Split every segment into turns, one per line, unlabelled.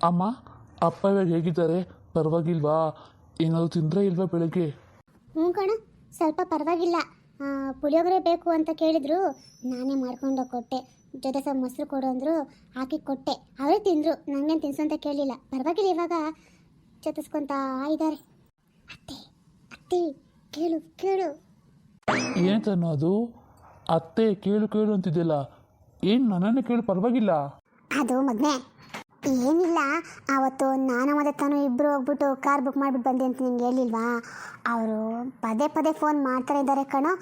ಅಮ್ಮ, ಅಪ್ಪ ಇವಾಗ ಹೇಗಿದ್ದಾರೆ? ಪರವಾಗಿಲ್ವಾ? ಏನಾದರೂ ತಿಂದರೆ ಇಲ್ವಾ ಬೆಳಗ್ಗೆ?
ಹ್ಞೂ ಕಣ, ಸ್ವಲ್ಪ ಪರವಾಗಿಲ್ಲ. ಪುಳಿಯೋಗರೆ ಬೇಕು ಅಂತ ಕೇಳಿದ್ರು, ನಾನೇ ಮಾಡ್ಕೊಂಡು ಕೊಟ್ಟೆ. ಜೊತೆ ಸ್ವಲ್ಪ ಮೊಸರು ಕೊಡು ಅಂದರು, ಹಾಕಿ ಕೊಟ್ಟೆ. ಅವರೇ ತಿಂದರು, ನನಗೇನು ತಿನ್ಸು ಅಂತ ಕೇಳಲಿಲ್ಲ. ಪರವಾಗಿಲ್ಲ, ಇವಾಗ ಚತಿಸ್ಕೊತಾ ಇದ್ದಾರೆ. ಅತ್ತೆ ಅತ್ತೆ ಕೇಳು ಕೇಳು.
ಏನಂತನೋ ಅದು? ಅತ್ತೆ ಕೇಳು ಕೇಳು ಅಂತಿದ್ದಿಲ್ಲ, ಏನು ನನ್ನನ್ನೇ ಕೇಳು, ಪರವಾಗಿಲ್ಲ.
ಅದು ಮಗನೇ ಏನಿಲ್ಲ, ಆವತ್ತು ನಾನು ಮತ್ತೆ ತಾನು ಇಬ್ಬರು ಹೋಗ್ಬಿಟ್ಟು ಕಾರ್ ಬುಕ್ ಮಾಡಿಬಿಟ್ಟು ಬಂದೆ ಅಂತ ನಿಂಗೆ ಹೇಳಿಲ್ವಾ? ಅವರು ಪದೇ ಪದೇ ಫೋನ್ ಮಾಡ್ತಾ ಇದ್ದಾರೆ ಕಣೋ.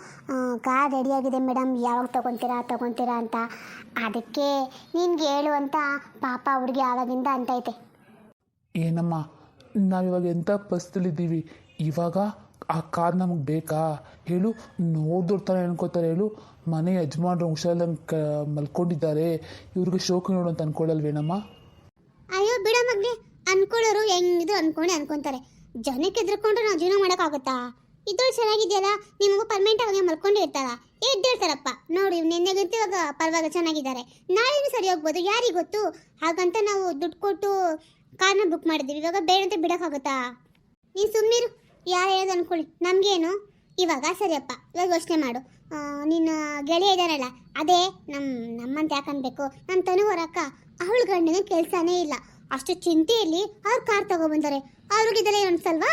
ಕಾರ್ ರೆಡಿಯಾಗಿದೆ ಮೇಡಮ್, ಯಾವಾಗ ತೊಗೊತೀರಾ ಅಂತ. ಅದಕ್ಕೆ ನಿನ್ಗೆ ಹೇಳು ಅಂತ ಪಾಪ ಹುಡುಗಿ ಆವಾಗಿಂದ ಅಂತೈತೆ.
ಏನಮ್ಮ, ನಾವಿವಾಗ ಎಂಥ ಪರಿಸ್ಥಿತಿಲಿದ್ದೀವಿ? ಇವಾಗ ಆ ಕಾರ್ ನಮಗೆ ಬೇಕಾ ಹೇಳು? ನೋಡಿದವ್ರು ಥರ ಅನ್ಕೋತಾರೆ ಹೇಳು? ಮನೆ ಯಜಮಾನ್ರು ಹುಷಾರಿಲ್ಲಂಗೆ ಮಲ್ಕೊಂಡಿದ್ದಾರೆ, ಇವ್ರಿಗೆ ಶೋಕಿ ನೋಡು ಅಂತ ಅನ್ಕೊಳ್ಳಲ್ವೇನಮ್ಮ?
ಅಯ್ಯೋ ಬಿಡ ಮಗ್ನೆ, ಅನ್ಕೊಳ್ಳೋರು ಹೆಂಗಿದ್ರು ಅನ್ಕೊಂತಾರೆ. ಜನಕ್ಕೆ ಎದ್ರಕೊಂಡ್ರೆ ನಾವು ಜೀವನ ಮಾಡೋಕ್ಕಾಗುತ್ತಾ? ಇದ್ದೋಳು ಚೆನ್ನಾಗಿದೆಯಲ್ಲ, ನಿಮಗೂ ಪರ್ಮನೆಂಟ್ ಆಗಿ ಮಲ್ಕೊಂಡು ಇರ್ತಾರ, ಎದ್ದೇಳ್ತಾರಪ್ಪ. ನೋಡಿ ನಿನ್ನೆಗಂತೂ ಇವಾಗ ಪರವಾಗಿ ಚೆನ್ನಾಗಿದ್ದಾರೆ, ನಾಳೆನೂ ಸರಿ ಹೋಗ್ಬೋದು, ಯಾರಿಗೆ ಗೊತ್ತು? ಹಾಗಂತ ನಾವು ದುಡ್ಡು ಕೊಟ್ಟು ಕಾರ್ನ ಬುಕ್ ಮಾಡಿದ್ದೀವಿ, ಇವಾಗ ಬೇಡ ಅಂತ ಬಿಡೋಕ್ಕಾಗುತ್ತಾ? ನೀನು ಸುಮ್ಮನಿರು, ಯಾರು ಹೇಳೋದು ಅನ್ಕೊಳ್ಳಿ, ನಮಗೇನು? ಇವಾಗ ಸರಿಯಪ್ಪ, ಇವಾಗ ಯೋಚನೆ ಮಾಡು. ನಿನ್ನ ಗೆಳೆಯ ಇದ್ದಾರಲ್ಲ, ಅದೇ ನಮ್ಮಂತ ಯಾಕೆ ಅನ್ಬೇಕು? ನನ್ನ ತನು ಹೊರಕ್ಕ, ಅವಳ ಗಂಡನ ಕೆಲಸನೇ ಇಲ್ಲ, ಅಷ್ಟು ಚಿಂತೆಯಲ್ಲಿ ಅವ್ರು ಕಾರ್ ತಗೊಬಂದರೆ ಅವ್ರಿಗಿದೆಲ್ಲ ಅನ್ಸಲ್ವಾ?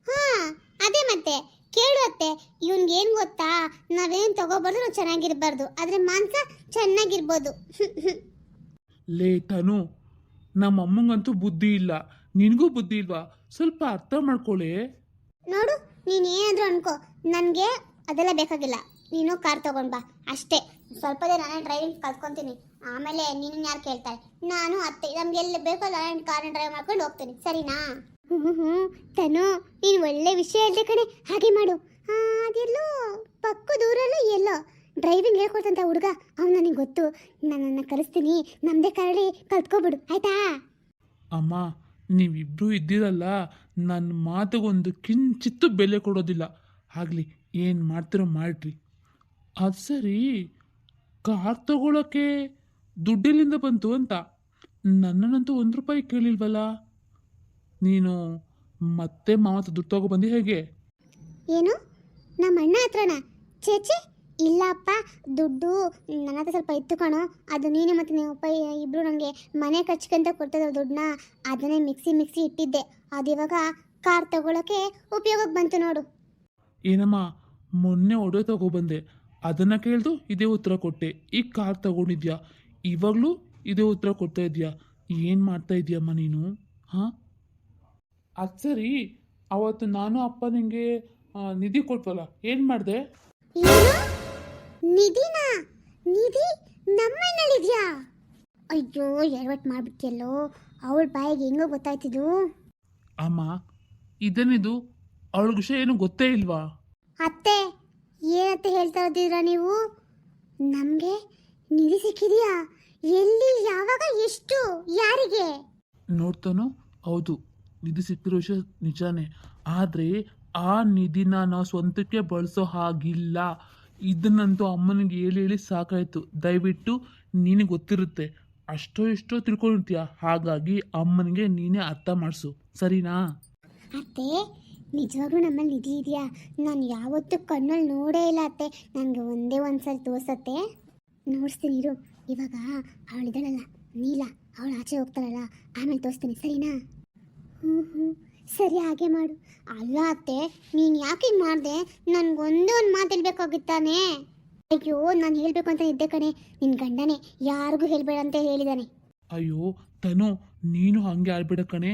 ಹಾಂ ಅದೇ ಮತ್ತೆ ಕೇಳುತ್ತೆ. ಇವನ್ಗೇನು ಗೊತ್ತಾ, ನಾವೇನು ತಗೋಬಾರ್ದು, ನಾವು ಚೆನ್ನಾಗಿರ್ಬಾರ್ದು, ಆದರೆ ಮಾಂಸ ಚೆನ್ನಾಗಿರ್ಬೋದು.
ಲೇ ತನು, ನಮ್ಮ ಅಮ್ಮಂಗಂತೂ ಬುದ್ಧಿ ಇಲ್ಲ, ನಿನಗೂ ಬುದ್ಧಿ ಇಲ್ವಾ? ಸ್ವಲ್ಪ ಅರ್ಥ ಮಾಡ್ಕೊಳ್ಳಿ.
ನೋಡು, ನೀನು ಏನಾದರೂ ಅನ್ಕೋ, ನನಗೆ ಅದೆಲ್ಲ ಬೇಕಾಗಿಲ್ಲ. ನೀನು ಕಾರ್ ತಗೊಂಡ್ ಬಾ ಅಷ್ಟೇ. ಸ್ವಲ್ಪ ದಿನ ನಾನೇ ಡ್ರೈವಿಂಗ್ ಕಲ್ತ್ಕೊತೀನಿ, ಆಮೇಲೆ ನೀನು ಯಾರು ಕೇಳ್ತಾರೆ? ನಾನು ಅತ್ತೆ ನಮ್ಗೆ ಎಲ್ಲಿ ಬೇಕೋ ನಾನು ಕಾರ್ನ ಡ್ರೈವ್ ಮಾಡ್ಕೊಂಡು ಹೋಗ್ತೀನಿ, ಸರಿನಾ? ತನು, ನೀನು ಒಳ್ಳೆ ವಿಷಯ ಹೇಳ್ದೆ ಕಣೆ, ಹಾಗೆ ಮಾಡು. ಅದೆಲ್ಲೋ ಪಕ್ಕ ದೂರಲ್ಲೂ ಎಲ್ಲೋ ಡ್ರೈವಿಂಗ್ ಹೇಳ್ಕೊಡ್ತಂತ ಹುಡುಗ, ಅವ್ನು ನನಗೆ ಗೊತ್ತು. ನನ್ನನ್ನು ಕಲಿಸ್ತೀನಿ, ನಮ್ಮದೇ ಕಾರಲ್ಲಿ ಕಲ್ತ್ಕೊಬಿಡು, ಆಯ್ತಾ?
ಅಮ್ಮ, ನೀವಿಬ್ಬರೂ ಇದ್ದೀರಲ್ಲ, ನನ್ನ ಮಾತಿಗೊಂದು ಕಿಂಚಿತ್ತು ಬೆಲೆ ಕೊಡೋದಿಲ್ಲ. ಆಗಲಿ, ಏನು ಮಾಡ್ತಿರೋ ಮಾಡ್ರಿ. ಅದು ಸರಿ, ಕಾರ್ ತಗೊಳ್ಳೋಕ್ಕೆ ದುಡ್ಡೆಲ್ಲಿಂದ ಬಂತು ಅಂತ? ನನ್ನನ್ನಂತೂ ₹1 ಕೇಳಿಲ್ವಲ್ಲ? ನೀನು ಮತ್ತೆ ಮಾವ ದುಡ್ಡು ತಗೊಬಂದು ಹೇಗೆ?
ಏನು, ನಮ್ಮ ಅಣ್ಣ ಹತ್ರನಾ? ಚೇಚೆ ಇಲ್ಲಪ್ಪ, ದುಡ್ಡು ನನ್ನ ಹತ್ರ ಸ್ವಲ್ಪ ಇತ್ತು ಕಣೋ. ಅದು ನೀನು ಮತ್ತು ನಿಮ್ಮಪ್ಪ ಇಬ್ಬರು ನನಗೆ ಮನೆ ಖರ್ಚಿಗಂತ ಕೊಡ್ತಿದ್ರು ದುಡ್ಡನ್ನ, ಅದನ್ನೇ ಮಿಕ್ಸಿ ಇಟ್ಟಿದ್ದೆ. ಅದು ಇವಾಗ ಕಾರ್ ತಗೊಳ್ಳೋಕ್ಕೆ ಉಪಯೋಗಕ್ಕೆ ಬಂತು ನೋಡು.
ಏನಮ್ಮ, ಮೊನ್ನೆ ಒಡವೆ ತಗೊಬಂದೆ, ಅದನ್ನು ಕೇಳ್ದು ಇದೇ ಉತ್ತರ ಕೊಟ್ಟೆ. ಈಗ ಕಾರ್ ತಗೊಂಡಿದ್ಯಾ, ಇವಾಗಲೂ ಇದೇ ಉತ್ತರ ಕೊಡ್ತಾ ಇದೆಯಾ? ಏನು ಮಾಡ್ತಾ ಇದೆಯಮ್ಮ ನೀನು? ಹಾಂ, ಅದು ಸರಿ, ಅವತ್ತು ನಾನು ಅಪ್ಪ ನಿಮಗೆ ನಿಧಿ ಕೊಟ್ವಲ್ಲ, ಏನು ಮಾಡಿದೆ?
ನಿಧಿನಾ? ನಿಧಿ ನಮ್ಮನೇಲಿದ್ಯಾ? ಅಯ್ಯೋ, ಎಡವಟ್ಟು ಮಾಡ್ಬಿಟ್ಟಿಯಲ್ಲೋ. ಅವಳ ಬಾಯಿಗೆ ಹೆಂಗೋ ಗೊತ್ತಾಯ್ತಿದ್ದು?
ಅಮ್ಮ, ಇದೇನಿದು? ಅವಳ ವಿಷಯ ಏನು ಗೊತ್ತೇ ಇಲ್ವಾ?
ಅತ್ತೆ, ಏನತ್ತೆ ಹೇಳ್ತಾ ಇದ್ದೀರಾ ನೀವು? ನಮಗೆ ನಿಧಿ ಸಿಕ್ಕಿದೆಯಾ? ಎಲ್ಲಿ, ಯಾವಾಗ, ಎಷ್ಟು, ಯಾರಿಗೆ?
ನೋಡ್ತಾನೋ, ಹೌದು, ನಿಧಿ ಸಿಕ್ಕಿರೋ ವಿಷಯ ನಿಜಾನೇ. ಆದರೆ ಆ ನಿಧಿನ ನಾವು ಸ್ವಂತಕ್ಕೆ ಬಳಸೋ ಹಾಗಿಲ್ಲ. ಇದನ್ನಂತೂ ಅಮ್ಮನಿಗೆ ಹೇಳಿ ಹೇಳಿ ಸಾಕಾಯಿತು. ದಯವಿಟ್ಟು ನಿನಗೆ ಗೊತ್ತಿರುತ್ತೆ, ಅಷ್ಟೋ ಇಷ್ಟೋ ತಿಳ್ಕೊಂಡಿರ್ತೀಯ, ಹಾಗಾಗಿ ಅಮ್ಮನಿಗೆ ನೀನೇ ಅರ್ಥ ಮಾಡಿಸು, ಸರಿನಾ?
ಅತ್ತೆ, ನಿಜವಾಗ್ಲೂ ನಮ್ಮಲ್ಲಿ ನಿಧಿ ಇದೆಯಾ? ನಾನು ಯಾವತ್ತೂ ಕಣ್ಣಲ್ಲಿ ನೋಡೇ ಇಲ್ಲ ಅತ್ತೆ, ನನಗೆ ಒಂದೇ ಒಂದ್ಸಲ ತೋರ್ಸತ್ತೆ. ನೋಡಿಸ್ತೀನಿ ಇರು. ಇವಾಗ ಅವಳಿದ್ದಾಳಲ್ಲ ನೀಲ, ಅವಳು ಆಚೆ ಹೋಗ್ತಾಳಲ್ಲ, ಆಮೇಲೆ ತೋರಿಸ್ತೀನಿ, ಸರಿನಾ? ಹ್ಞೂ ಸರಿ, ಹಾಗೆ ಮಾಡು. ಅಲ್ಲ ಅತ್ತೆ, ನೀನು ಯಾಕೆ ಹಿಂಗೆ ಮಾಡಿದೆ? ನನಗೊಂದೇ ಒಂದು ಮಾತು ಹೇಳ್ಬೇಕಾಗಿತ್ತಾನೆ. ಅಯ್ಯೋ, ನಾನು ಹೇಳಬೇಕು ಅಂತ ಇದ್ದೆ ಕಣೆ, ನಿನ್ನ ಗಂಡನೇ ಯಾರಿಗೂ ಹೇಳಬೇಡ ಅಂತ ಹೇಳಿದ್ದಾನೆ.
ಅಯ್ಯೋ ತನು, ನೀನು ಹಾಗೆ ಆಡ್ಬೇಡ ಕಣೆ.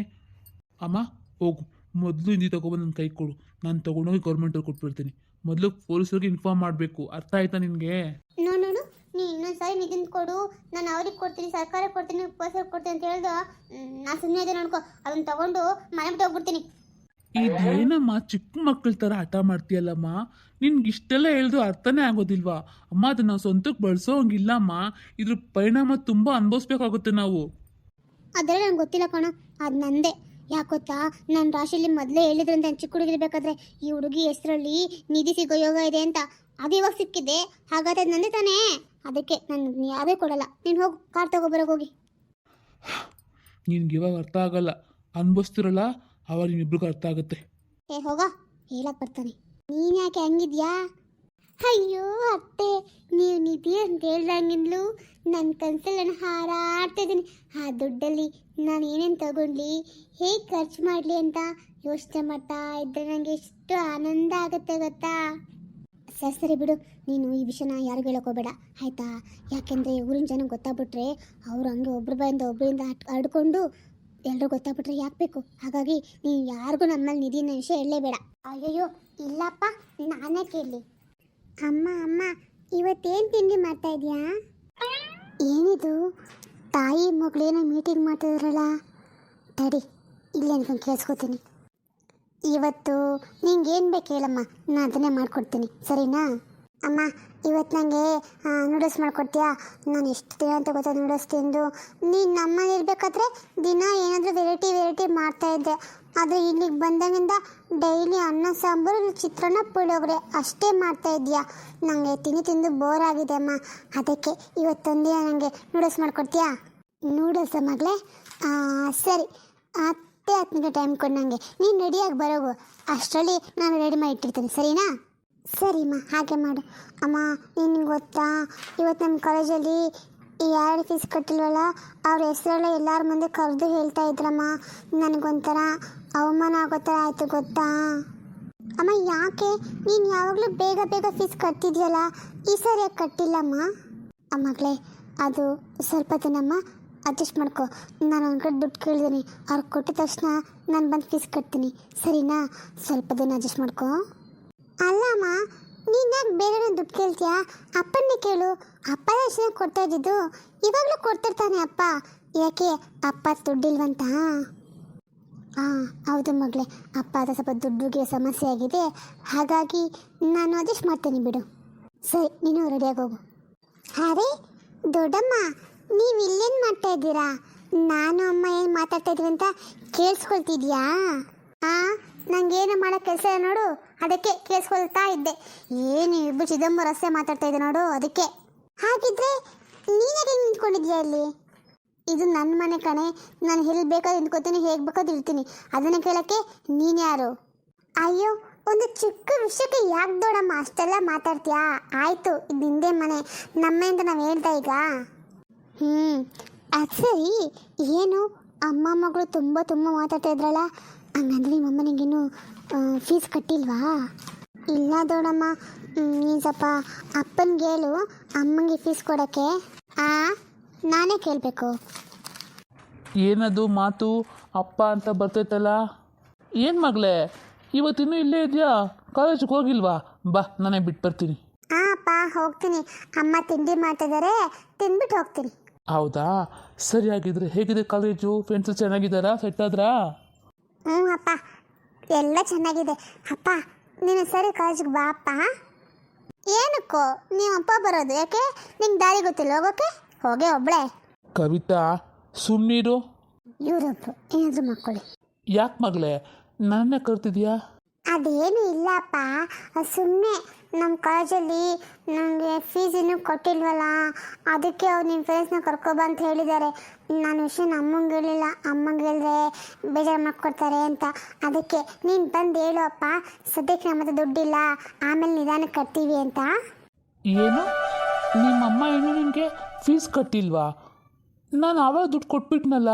ಅಮ್ಮ ಹೋಗು, ಮೊದಲು ನಿಧಿ ತಗೊಬಂದು ನನ್ನ ಕೈ ಕೊಡು, ನಾನು ತೊಗೊಂಡೋಗಿ ಗೌರ್ಮೆಂಟವ್ರು ಕೊಟ್ಬಿಡ್ತೀನಿ. ಮೊದಲು ಪೊಲೀಸರಿಗೆ ಇನ್ಫಾರ್ಮ್ ಮಾಡಬೇಕು, ಅರ್ಥ ಆಯ್ತಾ ನಿನಗೆ?
ನೋಡು, ನೀ ಇನ್ನೊಂದ್ಸರಿ ನಿಧಿನ ಕೊಡು, ನಾನು ಅವ್ರಿಗೆ ಕೊಡ್ತೀನಿ, ಸರ್ಕಾರ ಕೊಡ್ತೀನಿ, ಪೊಲೀಸರಿಗೆ ಕೊಡ್ತೀನಿ ಅಂತ ಹೇಳ್ದು ನಾನು ಸುಮ್ಮನೆ ಇದೆ ನೋಡ್ಕೊ, ಅದನ್ನ ತಗೊಂಡು ಮನೆ ಬಿಟ್ಟು ಹೋಗ್ಬಿಡ್ತೀನಿ.
ಇದೇನಮ್ಮ ಚಿಕ್ಕ ಮಕ್ಕಳ ಥರ ಹಠ ಮಾಡ್ತೀಯಲ್ಲಮ್ಮ? ನಿನ್ಗೆ ಇಷ್ಟೆಲ್ಲ ಹೇಳಿದ್ರು ಅರ್ಥನೇ ಆಗೋದಿಲ್ವಾ? ಅಮ್ಮ, ಅದನ್ನ ನಾವು ಸ್ವಂತಕ್ಕೆ ಬಳಸೋ ಹಂಗಿಲ್ಲಮ್ಮ, ಇದ್ರ ಪರಿಣಾಮ ತುಂಬ ಅನುಭವಿಸ್ಬೇಕಾಗುತ್ತೆ ನಾವು.
ಅದೆಲ್ಲ ನಂಗೆ ಗೊತ್ತಿಲ್ಲ ಕಣ, ಅದು ನಂದೇ. ಯಾಕೊತ್ತಾ, ನನ್ನ ರಾಶಿಯಲ್ಲಿ ಮೊದಲೇ ಹೇಳಿದ್ರಂತೆ, ಚಿಕ್ಕ ಹುಡುಗಿರ್ಬೇಕಾದ್ರೆ ಈ ಹುಡುಗಿ ಹೆಸರಲ್ಲಿ ನಿಧಿ ಸಿಗೋ ಯೋಗ ಇದೆ ಅಂತ. ಅದು ಇವಾಗ ಸಿಕ್ಕಿದೆ, ಹಾಗಾದ್ರೆ ಅದು ನಂದೇ ತಾನೇ. ಅದಕ್ಕೆ ನಾನು ಯಾರೇ ಕೊಡಲ್ಲ. ನೀನು ಹೋಗು, ಕಾರ್ ತಗೊಬರೋಕೆ ಹೋಗಿ.
ನಿನ್ಗೆ ಇವಾಗ ಅರ್ಥ ಆಗಲ್ಲ, ಅನ್ಭವಿಸ್ತಿರಲ್ಲ ಅವಾಗ ನಿಮ್ಮಿಬ್ರಿಗೂ ಅರ್ಥ ಆಗುತ್ತೆ.
ಏ ಹೋಗ, ಹೇಳಕ್ ಬರ್ತಾನೆ. ನೀನ್ ಯಾಕೆ ಹಂಗಿದ್ಯಾ? ಅಯ್ಯೋ ಅತ್ತೆ, ನೀವು ನಿಧಿ ಅಂತ ಹೇಳ್ದಂಗಿಂದ್ಲು ನನ್ನ ಕನ್ಸಲ್ಲಿ ನಾನು ಹಾರಾಡ್ತಾ ಇದ್ದೀನಿ. ಆ ದುಡ್ಡಲ್ಲಿ ನಾನು ಏನೇನು ತಗೊಂಡ್ಲಿ, ಹೇಗೆ ಖರ್ಚು ಮಾಡಲಿ ಅಂತ ಯೋಚನೆ ಮಾಡ್ತಾ ಇದ್ದರೆ ನನಗೆ ಎಷ್ಟು ಆನಂದ ಆಗುತ್ತೆ ಗೊತ್ತಾ. ಸರಿ ಸರಿ ಬಿಡು, ನೀನು ಈ ವಿಷಯನ ಯಾರಿಗೂ ಹೇಳೋಕೋಬೇಡ ಆಯಿತಾ? ಯಾಕೆಂದರೆ ಊರಿನ ಜನ ಗೊತ್ತಾಗ್ಬಿಟ್ರೆ ಅವ್ರು ಹಂಗೆ ಒಬ್ಬರಿಂದ ಹರಡ್ಕೊಂಡು ಎಲ್ಲರೂ ಗೊತ್ತಾಗ್ಬಿಟ್ರೆ ಯಾಕೆ ಬೇಕು. ಹಾಗಾಗಿ ನೀನು ಯಾರಿಗೂ ನಮ್ಮಲ್ಲಿ ನಿಧಿನ ವಿಷಯ ಹೇಳಲೇಬೇಡ. ಅಯ್ಯಯ್ಯೋ ಇಲ್ಲಪ್ಪ, ನಾನೇ ಕೇಳಲಿ. ಅಮ್ಮ ಅಮ್ಮ, ಇವತ್ತೇನು ತಿಂಡಿ ಮಾಡ್ತಾ ಇದೀಯಾ? ಏನಿದು, ತಾಯಿ ಮಗಳೇನೋ ಮೀಟಿಂಗ್ ಮಾಡ್ತಿದ್ರಲ್ಲ, ತಡಿ ಇಲ್ಲೇ ಅನ್ಕೊಂಡು ಕೇಳಿಸ್ಕೊತೀನಿ. ಇವತ್ತು ನಿಂಗೇನು ಬೇಕು ಹೇಳಮ್ಮ, ನಾನು ಅದನ್ನೇ ಮಾಡಿಕೊಡ್ತೀನಿ, ಸರಿನಾ? ಅಮ್ಮ ಇವತ್ತು ನನಗೆ ನೂಡಲ್ಸ್ ಮಾಡಿಕೊಡ್ತೀಯಾ? ನಾನು ಎಷ್ಟು ದಿನ ಅಂತ ಗೊತ್ತಾ ನೂಡಲ್ಸ್ ತಿಂದು. ನೀನು ನಮ್ಮಲ್ಲಿ ಇರಬೇಕಾದ್ರೆ ದಿನ ಏನಾದರೂ ವೆರೈಟಿ ಮಾಡ್ತಾಯಿದ್ದೆ. ಆದರೆ ಇಲ್ಲಿಗೆ ಬಂದಾಗಿಂದ ಡೈಲಿ ಅನ್ನ ಸಾಂಬಾರು ಚಿತ್ರಾನ್ನ ಪುಳಿಯೋಗರೆ ಅಷ್ಟೇ ಮಾಡ್ತಾಯಿದ್ದೀಯಾ. ನನಗೆ ತಿಂದು ಬೋರ್ ಆಗಿದೆ ಅಮ್ಮ, ಅದಕ್ಕೆ ಇವತ್ತೊಂದಿನ ನನಗೆ ನೂಡಲ್ಸ್ ಮಾಡಿಕೊಡ್ತೀಯಾ? ನೂಡಲ್ಸ್ ಮಗಳೇ, ಸರಿ 10 ನಿಮಿಷ ಟೈಮ್ ಕೊಡು ನನಗೆ. ನೀನು ರೆಡಿಯಾಗಿ ಬರೋಗು, ಅಷ್ಟರಲ್ಲಿ ನಾನು ರೆಡಿ ಮಾಡಿ ಇಟ್ಟಿರ್ತೀನಿ, ಸರಿನಾ? ಸರಿಮ್ಮ, ಹಾಗೆ ಮಾಡು. ಅಮ್ಮ ನಿನಗೆ ಗೊತ್ತಾ, ಇವತ್ತು ನಮ್ಮ ಕಾಲೇಜಲ್ಲಿ ಯಾರು ಫೀಸ್ ಕಟ್ಟಿಲ್ವಲ್ಲ ಅವ್ರ ಹೆಸರೆಲ್ಲ ಎಲ್ಲರ ಮುಂದೆ ಕರೆದು ಹೇಳ್ತಾ ಇದ್ರಮ್ಮ. ನನಗೊಂಥರ ಅವಮಾನ ಆಗೋ ಥರ ಆಯಿತು ಗೊತ್ತಾ. ಅಮ್ಮ ಯಾಕೆ, ನೀನು ಯಾವಾಗಲೂ ಬೇಗ ಫೀಸ್ ಕಟ್ತಿದ್ಯಲ್ಲ, ಈ ಸರಿ ಯಾಕೆ ಕಟ್ಟಿಲ್ಲಮ್ಮ? ಮಗಳೇ, ಅದು ಸ್ವಲ್ಪ ದಿನಮ್ಮ ಅಡ್ಜಸ್ಟ್ ಮಾಡ್ಕೊ. ನಾನು ಒಂದು ಕಡೆ ದುಡ್ಡು ಕೇಳಿದ್ದೀನಿ, ಅವ್ರು ಕೊಟ್ಟಿದ ತಕ್ಷಣ ನಾನು ಬಂದು ಫೀಸ್ ಕಟ್ತೀನಿ, ಸರಿನಾ? ಸ್ವಲ್ಪ ದಿನ ಅಡ್ಜಸ್ಟ್ ಮಾಡ್ಕೊ. ಅಲ್ಲಮ್ಮ, ನೀನು ಯಾಕೆ ಬೇರೆ ದುಡ್ಡು ಕೇಳ್ತೀಯಾ? ಅಪ್ಪನ್ನೇ ಕೇಳು, ಅಪ್ಪ ಎಷ್ಟು ಕೊಡ್ತಾ ಇದ್ದಿದ್ದು, ಇವಾಗಲೂ ಕೊಡ್ತಿರ್ತಾನೆ ಅಪ್ಪ. ಯಾಕೆ ಅಪ್ಪ ದುಡ್ಡಿಲ್ವಂತ? ಹಾಂ ಹೌದು ಮಗಳೇ, ಅಪ್ಪ ಅದು ಸ್ವಲ್ಪ ದುಡ್ಡಿಗೆ ಸಮಸ್ಯೆ ಆಗಿದೆ, ಹಾಗಾಗಿ ನಾನು ಅಡ್ಜಸ್ಟ್ ಮಾಡ್ತೀನಿ ಬಿಡು. ಸರಿ, ನೀನು ರೆಡಿಯಾಗಿ ಹೋಗು. ಅರೆ ದೊಡ್ಡಮ್ಮ, ನೀವು ಇಲ್ಲೇನು ಮಾಡ್ತಾ ಇದ್ದೀರಾ? ನಾನು ಅಮ್ಮ ಏನು ಮಾತಾಡ್ತಾ ಇದೀವಿ ಅಂತ ಕೇಳಿಸ್ಕೊಳ್ತಿದ್ಯಾ? ಹಾಂ, ನಂಗೇನು ಮಾಡೋ ಕೆಲಸ ನೋಡು, ಅದಕ್ಕೆ ಕೇಳಿಸ್ಕೊಳ್ತಾ ಇದ್ದೆ. ಏನು ಇಬ್ಬರು ಚಿದಂಬರ ರಸ್ತೆ ಮಾತಾಡ್ತಾ ಇದ್ದೆ ನೋಡು, ಅದಕ್ಕೆ. ಹಾಗಿದ್ರೆ ನೀನಾಗೆ ನಿಂತ್ಕೊಂಡಿದ್ಯಾ ಇಲ್ಲಿ? ಇದು ನನ್ನ ಮನೆ ಕಣೆ, ನಾನು ಎಲ್ಲಿ ಬೇಕಾದ್ರೂ ನಿಂತ್ಕೋತೀನಿ, ಹೇಗೆ ಬೇಕಾದ್ರೂ ಇರ್ತೀನಿ, ಅದನ್ನು ಕೇಳೋಕ್ಕೆ ನೀನು ಯಾರು? ಅಯ್ಯೋ, ಒಂದು ಚಿಕ್ಕ ವಿಷಯಕ್ಕೆ ಯಾಕೆ ದೊಡ್ಡಮ್ಮ ಅಷ್ಟೆಲ್ಲ ಮಾತಾಡ್ತೀಯಾ? ಆಯಿತು, ಇದು ನಿಂದೇ ಮನೆ, ನಮ್ಮೆಂತ ನಾವು ಹೇಳ್ತಾ ಈಗ. ಅದು ಸರಿ, ಏನು ಅಮ್ಮ ಮಗಳು ತುಂಬ ಮಾತಾಡ್ತಾ ಇದ್ರಲ್ಲ, ಹಂಗಂದ್ರೆ ನಿಮ್ಮಮ್ಮ ನಿಂಗೇನು ಫೀಸ್ ಕಟ್ಟಿಲ್ವಾ? ಇಲ್ಲ ದೊಡ್ಡಮ್ಮ, ನೀನು ಸ್ವಲ್ಪ ಅಪ್ಪನಿಗೆ ಹೇಳು ಅಮ್ಮಂಗೆ ಫೀಸ್ ಕೊಡೋಕ್ಕೆ. ನಾನೇ ಕೇಳಬೇಕು.
ಏನದು ಮಾತು ಅಪ್ಪ ಅಂತ ಬರ್ತೈತಲ್ಲ? ಏನು ಮಗಳೇ, ಇವತ್ತಿನ್ನೂ ಇಲ್ಲೇ ಇದೆಯಾ? ಕಾಲೇಜಿಗೆ ಹೋಗಿಲ್ವಾ? ಬಾ, ನಾನೇ ಬಿಟ್ಟು ಬರ್ತೀನಿ.
ಹಾಂ ಅಪ್ಪ, ಹೋಗ್ತೀನಿ. ಅಮ್ಮ ತಿಂಡಿ ಮಾಡ್ತಿದ್ದಾರೆ, ತಿಂದ್ಬಿಟ್ಟು ಹೋಗ್ತೀನಿ.
ಹೌದಾ, ಸರಿಯಾಗಿದ್ರೆ ಹೇಗಿದೆ ಕಾಲೇಜು? ಫ್ರೆಂಡ್ಸು ಚೆನ್ನಾಗಿದ್ದಾರಾ? ಸೆಟ್ ಆದ್ರಾ?
ಅಪ್ಪ ಎಲ್ಲ ಚೆನ್ನಾಗಿದೆ. ಅಪ್ಪ ನೀನು ಸರಿ ಕಾಲೇಜಿಗೆ ಬಾ ಅಪ್ಪ. ಏನಕ್ಕೋ ನೀವು ಅಪ್ಪ ಬರೋದು? ಯಾಕೆ ನಿಂಗೆ ದಾರಿ ಗೊತ್ತಿಲ್ಲ ಹೋಗೋಕ್ಕೆ? ಹೋಗೇ ಒಬ್ಳೆ.
ಕವಿತಾ, ಸುಮ್ಮನಿರು.
ಇವರೊಬ್ರು ಏನಾದರೂ ಮಾಡ್ಕೊಳ್ಳಿ.
ಯಾಕೆ ಮಗಳೇ, ನನ್ನ ಕರ್ತಿದ್ಯಾ?
ಅದೇನು ಇಲ್ಲಪ್ಪ, ಸುಮ್ಮನೆ ನಮ್ಮ ಕಾಲೇಜಲ್ಲಿ ನನಗೆ ಫೀಸ್ ಇನ್ನೂ ಕೊಟ್ಟಿಲ್ವಲ್ಲ, ಅದಕ್ಕೆ ಅವ್ರು ನಿಮ್ಮ ಫ್ರೆಂಡ್ಸ್ನ ಕರ್ಕೊಬ ಅಂತ ಹೇಳಿದ್ದಾರೆ. ನಾನು ವಿಷಯನ ಅಮ್ಮಂಗೆ ಹೇಳಿಲ್ಲ, ಅಮ್ಮಂಗೆ ಹೇಳಿದ್ರೆ ಬೇಜಾರು ಮಾಡ್ಕೊಡ್ತಾರೆ ಅಂತ. ಅದಕ್ಕೆ ನೀನು ಬಂದು ಹೇಳು ಅಪ್ಪ, ಸದ್ಯಕ್ಕೆ ನಮ್ಮ ಹತ್ರ ದುಡ್ಡಿಲ್ಲ, ಆಮೇಲೆ ನಿಧಾನಕ್ಕೆ ಕಟ್ತೀವಿ ಅಂತ.
ಏನು, ನಿಮ್ಮಮ್ಮ ಇನ್ನೂ ನಿನಗೆ ಫೀಸ್ ಕಟ್ಟಿಲ್ವಾ? ನಾನು ಆವಾಗ ದುಡ್ಡು ಕೊಟ್ಬಿಟ್ನಲ್ಲ,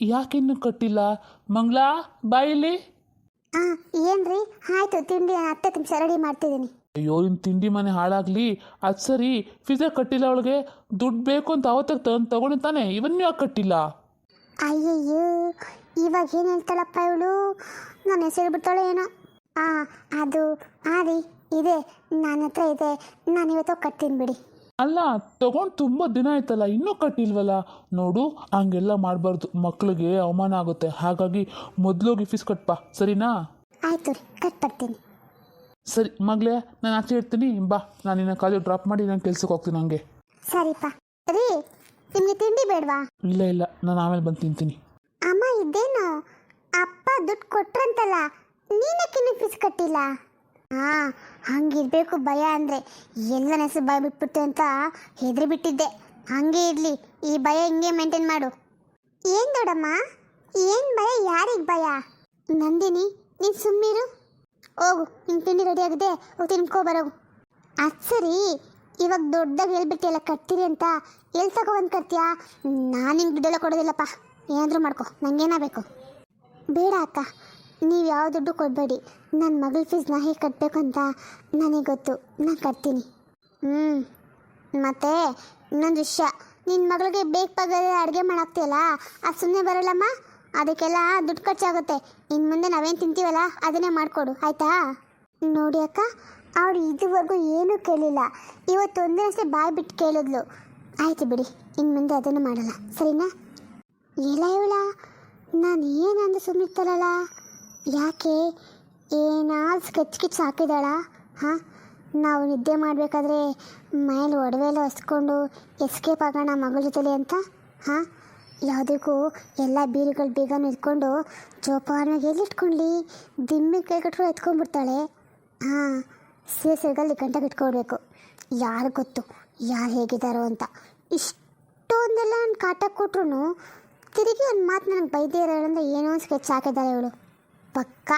ಯಾಕಿನ್ನೂ ಕಟ್ಟಿಲ್ಲ? ಮಂಗಳಾ, ಬಾಯಿಲಿ.
ಏನ್ರಿ, ಆಯಿತು, ತಿಂಡಿ 10 ನಿಮಿಷ ರೆಡಿ ಮಾಡ್ತಿದ್ದೀನಿ.
ಅಯ್ಯೋ, ಇನ್ನು ತಿಂಡಿ ಮನೆ ಹಾಳಾಗಲಿ. ಅದು ಸರಿ, ಫೀಸೇ ಕಟ್ಟಿಲ್ಲ ಅವಳಿಗೆ, ದುಡ್ಡು ಬೇಕು ಅಂತ ಅವತ್ತಾಗ ತಗೊಂಡಿದ್ದಾನೆ, ಇವನ್ನೂ ಯಾಕೆ ಕಟ್ಟಿಲ್ಲ?
ಅಯ್ಯಯ್ಯೋ, ಇವಾಗ ಏನು ಹೇಳ್ತಾಳಪ್ಪ ಇವಳು, ನಾನು ಹೆಸರು ಬಿಡ್ತಾಳೆ ಏನೋ. ಅದು ರೀ ಇದೆ, ನನ್ನ ಹತ್ರ ಇದೆ, ನಾನು ಇವತ್ತು ಕಟ್ತೀನಿ ಬಿಡಿ.
ಅಲ್ಲ, ತಗೊಂಡು ತುಂಬ ದಿನ ಆಯ್ತಲ್ಲ, ಇನ್ನೂ ಕಟ್ಟಿಲ್ವಲ್ಲ? ನೋಡು, ಹಂಗೆಲ್ಲ ಮಾಡಬಾರ್ದು, ಮಕ್ಕಳಿಗೆ ಅವಮಾನ ಆಗುತ್ತೆ. ಹಾಗಾಗಿ ಮೊದಲೋಗಿ ಫೀಸ್ ಕಟ್ಪಾ, ಸರಿನಾ?
ಆಯಿತು ರೀ, ಕಟ್ಬರ್ತೀನಿ.
ಸರಿ ಮಗಳೇ, ನಾನು ಆಚೆ ಇರ್ತೀನಿ, ಬಾ, ನಾನು ನಿನ್ನ ಕಾಲೇಜ್ ಡ್ರಾಪ್ ಮಾಡಿ ನಾನು ಕೆಲ್ಸಕ್ಕೆ ಹೋಗ್ತೀನಿ. ಹಂಗೆ
ಸರಿಪ್ಪ. ರೀ, ನಿಮಗೆ ತಿಂಡಿ ಬೇಡವಾ?
ಇಲ್ಲ, ನಾನು ಆಮೇಲೆ ಬಂದು ತಿಂತೀನಿ.
ಅಮ್ಮ ಇದೇನು, ಅಪ್ಪ ದುಡ್ಡು ಕೊಟ್ರಂತಲ್ಲ, ನೀನಕ್ಕಿನ್ನೂ ಫೀಸ್ ಕಟ್ಟಿಲ್ಲ? ಹಂಗಿರ್ಬೇಕು ಭಯ ಅಂದರೆ. ಎಲ್ಲ ಹೆಸರು ಭಯ ಬಿಟ್ಬಿಟ್ಟು ಅಂತ ಹೆದರಿ ಬಿಟ್ಟಿದ್ದೆ. ಹಂಗೆ ಇರಲಿ, ಈ ಭಯ ಹಿಂಗೆ ಮೇಂಟೈನ್ ಮಾಡು. ಏನು ದೊಡ್ಡಮ್ಮ, ಏನು ಭಯ, ಯಾರಿಗೆ ಭಯ? ನಂದಿನಿ, ನೀನು ಸುಮ್ಮನಿರು. ಹೋಗು, ನಿನ್ನ ತಿಂಡಿ ರೆಡಿ ಆಗಿದೆ, ಹೋಗಿ ತಿನ್ಕೋ ಬರೋಗು. ಅದು ಸರಿ, ಇವಾಗ ದೊಡ್ಡದಾಗಿ ಹೇಳ್ಬಿಟ್ಟಿಯಲ್ಲ ಕಟ್ತೀರಿ ಅಂತ, ಎಲ್ಲಿ ತಗೊಬಂದು ಕಟ್ತೀಯಾ? ನಾನು ನಿಂಗೆ ದುಡ್ಡೆಲ್ಲ ಕೊಡೋದಿಲ್ಲಪ್ಪ, ಏನಾದರೂ ಮಾಡ್ಕೊ, ನನಗೇನ ಬೇಕು. ಬೇಡ ಅಕ್ಕ, ನೀವು ಯಾವ ದುಡ್ಡು ಕೊಡಬೇಡಿ. ನನ್ನ ಮಗಳ ಫೀಸ್ನ ಹೇಗೆ ಕಟ್ಟಬೇಕು ಅಂತ ನನಗೆ ಗೊತ್ತು, ನಾನು ಕಟ್ತೀನಿ. ಮತ್ತು ಇನ್ನೊಂದು ವಿಷಯ, ನಿನ್ನ ಮಗಳಿಗೆ ಬೇಕಾದ ಅಡುಗೆ ಮಾಡಾಕ್ತೀಯಲ್ಲ, ಅದು ಸುಮ್ಮನೆ ಬರೋಲ್ಲಮ್ಮ, ಅದಕ್ಕೆಲ್ಲ ದುಡ್ಡು ಖರ್ಚಾಗುತ್ತೆ. ಇನ್ನು ಮುಂದೆ ನಾವೇನು ತಿಂತೀವಲ್ಲ ಅದನ್ನೇ ಮಾಡಿಕೊಡು, ಆಯಿತಾ? ನೋಡಿ ಅಕ್ಕ, ಅವಳು ಇದುವರೆಗೂ ಏನೂ ಕೇಳಿಲ್ಲ, ಇವತ್ತೊಂದೇ ಅಷ್ಟೇ ಬಾಯಿ ಬಿಟ್ಟು ಕೇಳಿದ್ಲು. ಆಯಿತು ಬಿಡಿ, ಇನ್ನು ಮುಂದೆ ಅದನ್ನು ಮಾಡಲ್ಲ, ಸರಿನಾ? ಇಲ್ಲ ಇವಳ, ನಾನು ಏನಂದು ಸುಮ್ಮನಿರ್ತಾರಲ್ಲ, ಯಾಕೆ ಏನಾದ್ರು ಸ್ಕೆಚ್ ಹಾಕಿದಾಳ? ಹಾಂ, ನಾವು ನಿದ್ದೆ ಮಾಡಬೇಕಾದ್ರೆ ಮೈಲಿ ಒಡವೆಲ್ಲ ಹೊಸ್ಕೊಂಡು ಎಸ್ಕೇಪ್ ಆಗೋಣ ಮಗಳ ಜೊತೆಲಿ ಅಂತ. ಹಾಂ, ಯಾವುದಕ್ಕೂ ಎಲ್ಲ ಬೀರುಗಳು ಬೇಗನೂ ಇಟ್ಕೊಂಡು ಜೋಪಾನವಾಗಿ ಎಲ್ಲಿಟ್ಕೊಳ್ಳಿ, ದಿಮ್ಮಿ ಕೈ ಕಟ್ಕೊಂಡು ಎತ್ಕೊಂಡ್ಬಿಡ್ತಾಳೆ. ಹಾಂ, ಸೀಸೆಗಲ್ಲಿ ಗಂಟೆಗೆ ಇಟ್ಕೊಡ್ಬೇಕು. ಯಾರು ಗೊತ್ತು ಯಾರು ಹೇಗಿದ್ದಾರೋ ಅಂತ. ಇಷ್ಟೊಂದೆಲ್ಲ ನಾನು ಕಾಟ ಕೊಟ್ರು ತಿರುಗಿ ಒಂದು ಮಾತು ನನಗೆ ಬೈದೇ ಇರೋದ್ರಿಂದ ಏನೋ ಒಂದು ಸ್ಕೆಚ್ ಹಾಕಿದ್ದಾಳೆ ಇವಳು ಪಕ್ಕ.